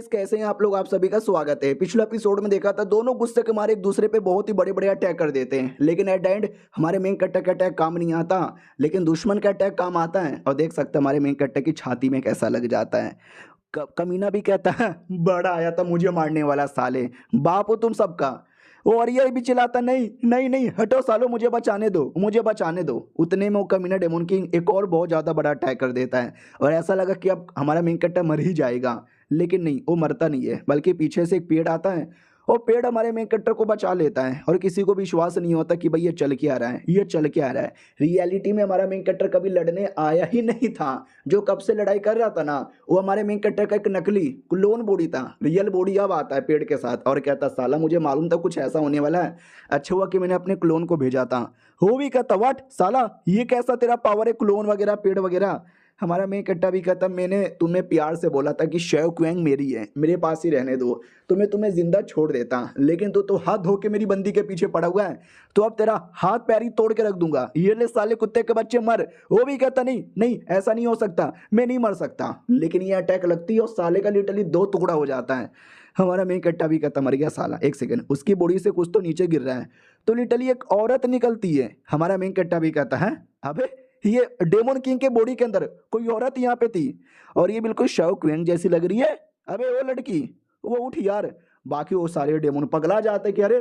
Guys, कैसे हैं आप लोग। आप सभी का स्वागत है। पिछले एपिसोड में देखा था दोनों गुस्से के मारे एक दूसरे पे बहुत ही बड़े बड़े अटैक कर देते हैं, लेकिन एट द एंड हमारे मेन कट्टर का अटैक काम नहीं आता, लेकिन दुश्मन का अटैक काम आता है। और देख सकते हैं हमारे मेन कट्टर की छाती में कैसा लग जाता है। कमीना भी कहता है बड़ा आया था मुझे मारने वाला, साले बाप हो तुम सबका। वो और ये भी चिल्लाता, नहीं नहीं नहीं हटो सालो, मुझे बचाने दो मुझे बचाने दो। उतने में वो कमीना डेमन किंग एक और बहुत ज़्यादा बड़ा अटैक कर देता है और ऐसा लगा कि अब हमारा मेन कट्टर मर ही जाएगा, लेकिन नहीं, वो मरता नहीं है, बल्कि पीछे से एक पेड़ आता है और पेड़ हमारे मेन कट्टर को बचा लेता है। और किसी को विश्वास नहीं होता कि भाई ये चल के आ रहा है, ये चल के आ रहा है। रियलिटी में हमारा मेन कट्टर कभी लड़ने आया ही नहीं था। जो कब से लड़ाई कर रहा था ना, वो हमारे मेन कट्टर का एक नकली क्लोन बॉडी था। रियल बॉडी अब आता है पेड़ के साथ और कहता, साला मुझे मालूम था कुछ ऐसा होने वाला है, अच्छा हुआ कि मैंने अपने क्लोन को भेजा था। वो भी कहता, व्हाट साला ये कैसा तेरा पावर है, क्लोन वगैरह पेड़ वगैरह। हमारा मेन कट्टा भी कहता, मैंने तुम्हें प्यार से बोला था कि शेव क्वेंग मेरी है, मेरे पास ही रहने दो, तो मैं तुम्हें जिंदा छोड़ देता, लेकिन तू तो हाथ धो के मेरी बंदी के पीछे पड़ा हुआ है, तो अब तेरा हाथ पैर ही तोड़ के रख दूंगा, ये ले साले कुत्ते के बच्चे मर। वो भी कहता, नहीं नहीं ऐसा नहीं हो सकता, मैं नहीं मर सकता। लेकिन ये अटैक लगती है और साले का लिटरली दो टुकड़ा हो जाता है। हमारा मेन कट्टा भी कहता, मर गया साला। एक सेकंड, उसकी बॉडी से कुछ तो नीचे गिर रहा है, तो लिटरली एक औरत निकलती है। हमारा मेन कट्टा भी कहता है, अबे ये डेमन किंग के बॉडी के अंदर कोई औरत यहाँ पे थी और ये बिल्कुल शव क्वीन जैसी लग रही है। अबे वो लड़की, वो उठ यार। बाकी वो सारे डेमन पगला जाते कि अरे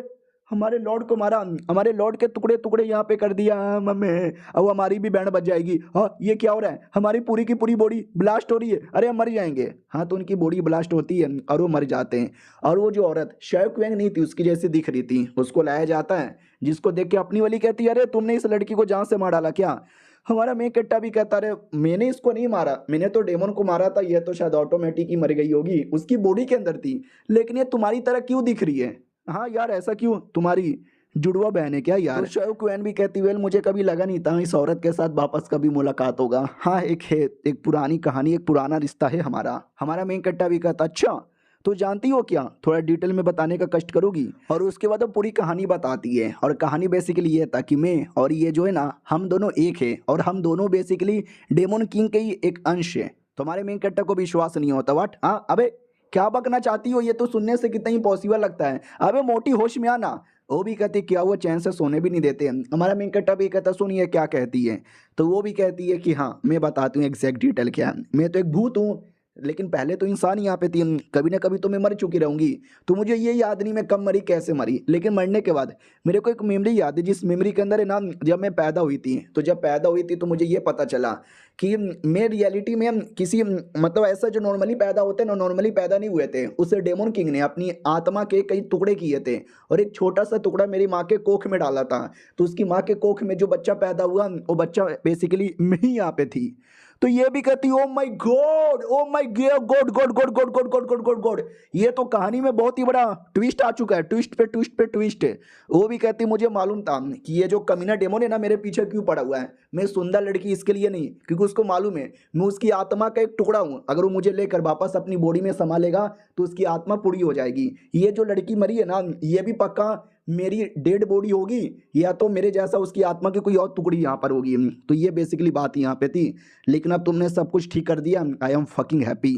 हमारे लॉर्ड को मारा, हमारे लॉर्ड के टुकड़े टुकड़े यहाँ पे कर दिया मम्मी, अब हमारी भी बैंड बज जाएगी। हाँ ये क्या हो रहा है, हमारी पूरी की पूरी बॉडी ब्लास्ट हो रही है, अरे हम मर जाएंगे। हाँ तो उनकी बॉडी ब्लास्ट होती है और वो मर जाते हैं। और वो जो औरत शेव क्वेंग नहीं थी, उसकी जैसी दिख रही थी, उसको लाया जाता है, जिसको देख के अपनी वाली कहती है, अरे तुमने इस लड़की को जान से मार डाला क्या। हमारा मेन कट्टा भी कहता, रहे मैंने इसको नहीं मारा, मैंने तो डेमन को मारा था, ये तो शायद ऑटोमेटिक ही मर गई होगी, उसकी बॉडी के अंदर थी, लेकिन ये तुम्हारी तरह क्यों दिख रही है। हाँ यार ऐसा क्यों, तुम्हारी जुड़वा बहन है क्या यार। तो शेव क्वीन भी कहती, वेल मुझे कभी लगा नहीं था इस औरत के साथ वापस कभी मुलाकात होगा। हाँ एक है, एक पुरानी कहानी, एक पुराना रिश्ता है हमारा। हमारा मेन कट्टा भी कहता, अच्छा तो जानती हो क्या, थोड़ा डिटेल में बताने का कष्ट करोगी। और उसके बाद वो पूरी कहानी बताती है और कहानी बेसिकली ये था कि मैं और ये जो है ना, हम दोनों एक है और हम दोनों बेसिकली डेमन किंग के ही एक अंश है। तो हमारे मेन कट्टा को विश्वास नहीं होता। व्हाट, हाँ अबे क्या बकना चाहती हो, ये तो सुनने से कितना इम्पॉसिबल लगता है, अबे मोटी होश में आना। वो भी कहती, क्या वो चैन से सोने भी नहीं देते। हमारा मेन कट्टा भी कहता, सुनिए क्या कहती है। तो वो भी कहती है कि हाँ मैं बताती हूँ एग्जैक्ट डिटेल क्या है, मैं तो एक भूत हूँ, लेकिन पहले तो इंसान यहाँ पे थी, कभी ना कभी तो मैं मर चुकी रहूंगी। तो मुझे ये याद नहीं मैं कब मरी कैसे मरी, लेकिन मरने के बाद मेरे को एक मेमोरी याद है, जिस मेमोरी के अंदर है ना, जब मैं पैदा हुई थी, तो जब पैदा हुई थी तो मुझे ये पता चला कि मैं रियलिटी में किसी मतलब ऐसा जो नॉर्मली पैदा होते हैं ना, नॉर्मली पैदा नहीं हुए थे, उसे डेमन किंग ने अपनी आत्मा के कई टुकड़े किए थे और एक छोटा सा टुकड़ा मेरी माँ के कोख में डाला था। तो उसकी माँ के कोख में जो बच्चा पैदा हुआ, वो बच्चा बेसिकली मैं ही यहाँ पे थी। तो ये भी कहती, oh my God, oh my God God God God God God God God God God, ये तो कहानी में बहुत ही बड़ा ट्विस्ट आ चुका है, ट्विस्ट पे ट्विस्ट पे ट्विस्ट है। वो भी कहती, मुझे मालूम था कि ये जो कमीना डेमन है ना मेरे पीछे क्यों पड़ा हुआ है, मैं सुंदर लड़की इसके लिए नहीं, क्योंकि उसको मालूम है मैं उसकी आत्मा का एक टुकड़ा हूँ, अगर वो मुझे लेकर वापस अपनी बॉडी में समा लेगा तो उसकी आत्मा पूरी हो जाएगी। ये जो लड़की मरी है ना, ये भी पक्का मेरी डेड बॉडी होगी, या तो मेरे जैसा उसकी आत्मा की कोई और टुकड़ी यहाँ पर होगी। तो ये बेसिकली बात यहाँ पे थी, लेकिन अब तुमने सब कुछ ठीक कर दिया, आई एम फकिंग हैप्पी।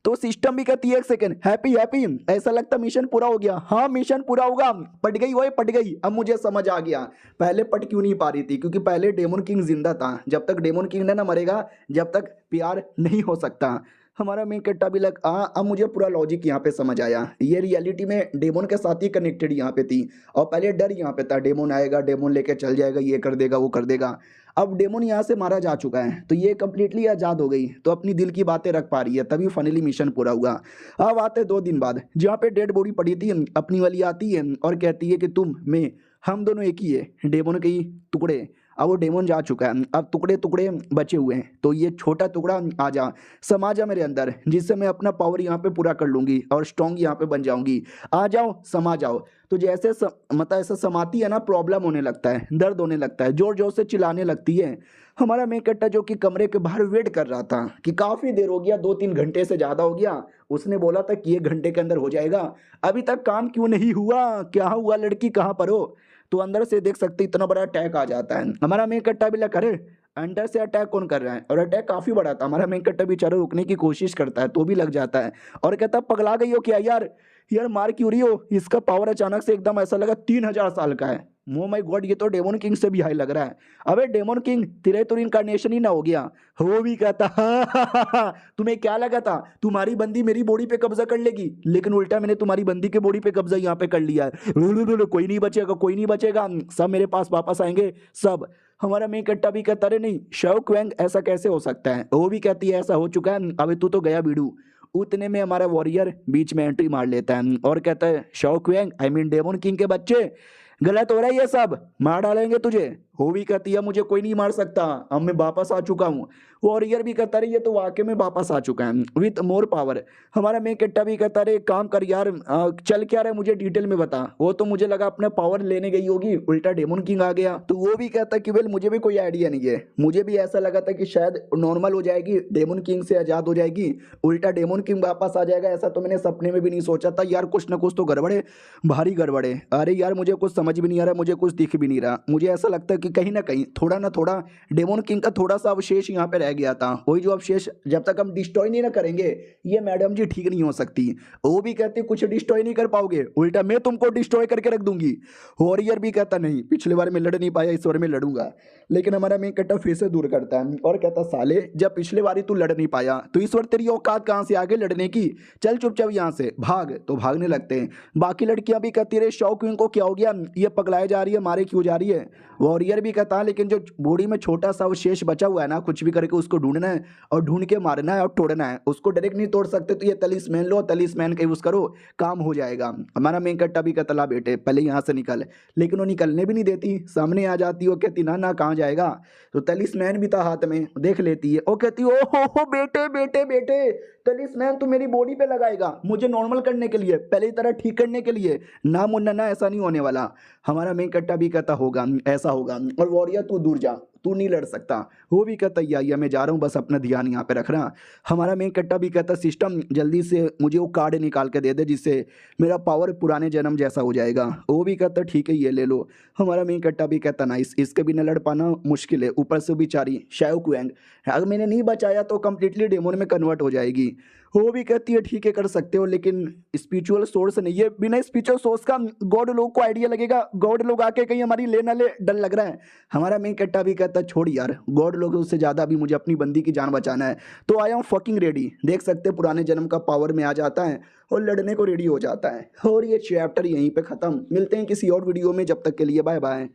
तो सिस्टम भी कहती है, एक सेकंड, हैप्पी हैप्पी, ऐसा लगता मिशन पूरा हो गया। हाँ मिशन पूरा होगा, पट गई वो पट गई। अब मुझे समझ आ गया पहले पट क्यों नहीं पा रही थी, क्योंकि पहले डेमन किंग जिंदा था, जब तक डेमन किंग ने ना मरेगा जब तक प्यार नहीं हो सकता। हमारा मेन कट्टा भी लग, हाँ अब मुझे पूरा लॉजिक यहाँ पे समझ आया, ये रियलिटी में डेमन के साथ ही कनेक्टेड यहाँ पे थी और पहले डर यहाँ पे था, डेमन आएगा, डेमन लेके चल जाएगा, ये कर देगा वो कर देगा। अब डेमन यहाँ से मारा जा चुका है तो ये कंप्लीटली आज़ाद हो गई, तो अपनी दिल की बातें रख पा रही है, तभी फाइनली मिशन पूरा हुआ। अब आते 2 दिन बाद, जहाँ पे डेड बॉडी पड़ी थी, अपनी वाली आती है और कहती है कि तुम मैं हम दोनों एक ही है, डेमन के ही टुकड़े। अब वो डेमन जा चुका है, अब टुकड़े टुकड़े बचे हुए हैं, तो ये छोटा टुकड़ा आ जा, समा जा मेरे अंदर, जिससे मैं अपना पावर यहाँ पे पूरा कर लूंगी और स्ट्रॉन्ग यहाँ पे बन जाऊंगी। आ जाओ समा जाओ। तो जैसे मतलब ऐसा समाती है ना, प्रॉब्लम होने लगता है, दर्द होने लगता है, जोर जोर से चिल्लाने लगती है। हमारा मेन कट्टा जो कि कमरे के बाहर वेट कर रहा था कि काफ़ी देर हो गया, 2-3 घंटे से ज़्यादा हो गया, उसने बोला था कि 1 घंटे के अंदर हो जाएगा, अभी तक काम क्यों नहीं हुआ, क्या हुआ, लड़की कहाँ पर हो। तो अंदर से देख सकते इतना बड़ा अटैक आ जाता है। हमारा मेन कट्टा भी लग, अरे अंदर से अटैक कौन कर रहा है और अटैक काफ़ी बड़ा था। हमारा मेन कट्टर बेचारा रुकने की कोशिश करता है तो भी लग जाता है और कहता है पगला गई हो क्या यार, यार मार क्यों रही हो। इसका पावर अचानक से एकदम ऐसा लगा 3000 साल का है। ओ माय गॉड, ये तो डेमन किंग से भी हाई लग रहा है। अबे डेमन किंग तेरे तो इनकारनेशन ही ना हो गया। वो भी कहता तुम्हें क्या लगा था तुम्हारी बंदी मेरी बॉडी पे कब्जा कर लेगी, लेकिन उल्टा मैंने तुम्हारी बंदी के बॉडी पे कब्जा यहाँ पे कर लिया है। कोई नहीं बचेगा, कोई नहीं बचेगा, सब मेरे पास वापस आएंगे सब। हमारा मेन कट्टा भी कहता अरे नहीं शव क्वेंग ऐसा कैसे हो सकता है। वो भी कहती है ऐसा हो चुका है, अबे तू तो गया बीड़ू। उतने में हमारा वॉरियर बीच में एंट्री मार लेता है और कहता है शव क्वेंग आई मीन डेमन किंग के बच्चे, गलत हो रहा है ये सब, मार डालेंगे तुझे। वो भी कहती है मुझे कोई नहीं मार सकता, अब मैं वापस आ चुका हूँ। वॉरियर भी कहता रही ये तो वाकई में वापस आ चुका है विथ मोर पावर। हमारा मेन कट्टा भी कहता रहे काम कर यार, चल क्या रहा है मुझे डिटेल में बता। वो तो मुझे लगा अपना पावर लेने गई होगी, उल्टा डेमन किंग आ गया। तो वो भी कहता कि वेल मुझे भी कोई आइडिया नहीं है, मुझे भी ऐसा लगा था कि शायद नॉर्मल हो जाएगी, डेमन किंग से आज़ाद हो जाएगी, उल्टा डेमन किंग वापस आ जाएगा। ऐसा तो मैंने सपने में भी नहीं सोचा था यार, कुछ ना कुछ तो गड़बड़ है, भारी गड़बड़ है। अरे यार मुझे कुछ समझ भी नहीं आ रहा, मुझे कुछ दिख भी नहीं रहा। मुझे ऐसा लगता है कि कहीं ना कहीं थोड़ा ना थोड़ा डेमन किंग का थोड़ा सा अवशेष यहाँ पे रह गया था। वही जो अवशेष जब तक हम डिस्ट्रॉय नहीं ना करेंगे ये मैडम जी ठीक नहीं हो सकती। वो भी कहते कुछ डिस्ट्रॉय नहीं कर पाओगे, उल्टा मैं तुमको डिस्ट्रॉय करके रख दूंगी। वॉरियर भी कहता नहीं पिछली बार मैं लड़ नहीं पाया, इस बार मैं लड़ूंगा। लेकिन हमारा मेन कट्टा फिर से दूर करता है और कहता साले जब पिछली बारी तू लड़ नहीं पाया तो इस बार तेरी औकात कहाँ से आगे लड़ने की, चल चुपचाप यहाँ से भाग। तो भागने लगते हैं। बाकी लड़कियां भी कहती रहे शौ क्वीन को क्या हो गया, ये पगलाए जा रही है, मारे क्यों जा रही है। वॉरियर भी कहता है लेकिन जो बॉडी में छोटा सा अवशेष बचा हुआ है ना, कुछ भी करके उसको ढूंढना है और ढूंढ के मारना है और तोड़ना है, उसको डायरेक्ट नहीं तोड़ सकते। तो ये तलिस्मैन लो, तलिस्मैन का यूज करो, काम हो जाएगा। हमारा मेन कट्टा भी कहता ला बेटे पहले यहाँ से निकल, लेकिन वो निकलने भी नहीं देती, सामने आ जाती। वो कहती ना ना कहाँ जाएगा। तो तलिस्मैन भी था हाथ में, देख लेती है। वो कहती ओ हो बेटे बेटे बेटे, तलिस्मैन तू मेरी बॉडी पे लगाएगा मुझे नॉर्मल करने के लिए, पहले की तरह ठीक करने के लिए, ना मुन्ना ना ऐसा नहीं होने वाला। हमारा मेन कट्टा भी कहता होगा ऐसा होगा। और वॉरियर तू दूर जा, तू नहीं लड़ सकता। वो भी कहता या मैं जा रहा हूँ, बस अपना ध्यान यहाँ पे रखना। हमारा मेन कट्टा भी कहता सिस्टम जल्दी से मुझे वो कार्ड निकाल के दे दे जिससे मेरा पावर पुराने जन्म जैसा हो जाएगा। वो भी कहता ठीक है ये ले लो। हमारा मेन कट्टा भी कहता ना इसके बिना लड़ पाना मुश्किल है, ऊपर से बेचारी शाओ क्वेंग अगर मैंने नहीं बचाया तो कंप्लीटली डेमोन में कन्वर्ट हो जाएगी। वो भी कहती है ठीक है कर सकते हो, लेकिन स्पिरिचुअल सोर्स नहीं है, बिना स्पिरिचुअल सोर्स का गॉड लोग को आइडिया लगेगा, गॉड लोग आके कहीं हमारी ले ना ले, डर लग रहा है। हमारा मेन कट्टा भी कहता छोड़ यार, गॉड लोगों से ज़्यादा भी मुझे अपनी बंदी की जान बचाना है। तो आई एम फकिंग रेडी। देख सकते हैं पुराने जन्म का पावर में आ जाता है और लड़ने को रेडी हो जाता है। और ये चैप्टर यहीं पे ख़त्म। मिलते हैं किसी और वीडियो में, जब तक के लिए बाय बाय।